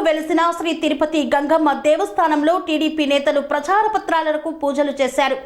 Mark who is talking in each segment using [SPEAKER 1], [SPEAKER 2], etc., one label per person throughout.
[SPEAKER 1] వెలిసిన శ్రీ తిరుపతి గంగమ్మ దేవస్థానంలో టీడీపీ నేతలు ప్రచార పత్రాలకు పూజలు చేశారు.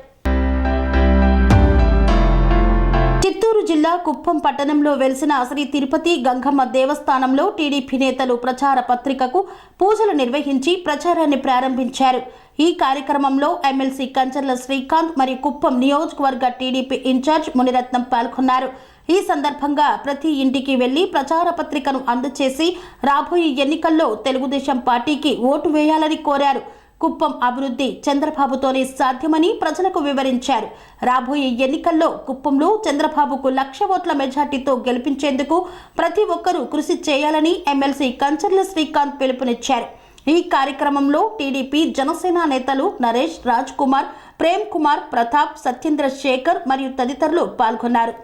[SPEAKER 1] చిత్తూరు జిల్లా కుప్పం పట్టణంలో వెలిసిన శ్రీ తిరుపతి గంగమ్మ దేవస్థానంలో టీడీపీ నేతలు ప్రచార పత్రికకు పూజలు నిర్వహించి ప్రచారాన్ని ప్రారంభించారు. ఈ కార్యక్రమంలో ఎమ్మెల్సీ కంచర్ల శ్రీకాంత్ మరియు కుప్పం నియోజకవర్గ టీడీపీ ఇన్ఛార్జ్ మునిరత్నం పాల్గొన్నారు. ఈ సందర్భంగా ప్రతి ఇంటికి వెళ్లి ప్రచార పత్రికను అందజేసి రాబోయే ఎన్నికల్లో తెలుగుదేశం పార్టీకి ఓటు వేయాలని కోరారు. కుప్పం అభివృద్ధి చంద్రబాబుతోనే సాధ్యమని ప్రజలకు వివరించారు. రాబోయే ఎన్నికల్లో కుప్పంలో చంద్రబాబుకు 1,00,000 ఓట్ల మెజార్టీతో గెలిపించేందుకు ప్రతి ఒక్కరూ కృషి చేయాలని ఎమ్మెల్సీ కంచర్ల శ్రీకాంత్ పిలుపునిచ్చారు. ఈ కార్యక్రమంలో టీడీపీ జనసేన నేతలు నరేష్, రాజ్ కుమార్, ప్రేమ్ కుమార్, ప్రతాప్, సత్యేంద్ర శేఖర్ మరియు తదితరులు పాల్గొన్నారు.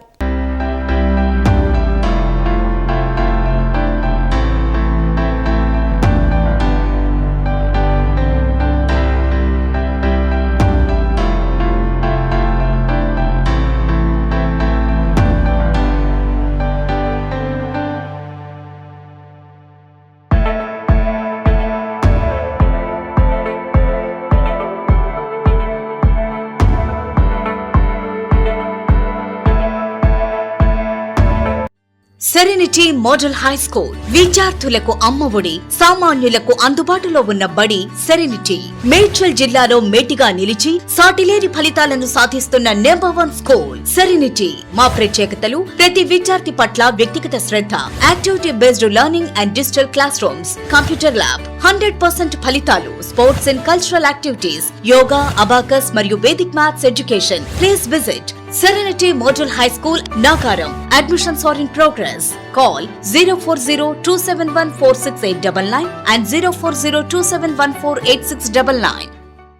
[SPEAKER 2] సెరెనిటీ మోడల్ హై స్కూల్ విద్యార్థులకు అమ్మఒడి, సామాన్యులకు అందుబాటులో ఉన్న బడి సెరెనిటీ. మేడ్చల్ జిల్లాలో మేటిగా నిలిచి సాటిలేని ఫలితాలను సాధిస్తున్న నంబర్ 1 స్కూల్ సెరెనిటీ. మా ప్రత్యేకతలు ప్రతి విద్యార్థి పట్ల వ్యక్తిగత శ్రద్ధ, activity based learning and digital classrooms, computer lab, 100% ఫలితాలు, sports and cultural activities, yoga, abacus మరియు Vedic maths education. Please visit Serenity Model High School, Nagaram. Admissions are in progress. Call 040-271-46899 and 040-271-48699.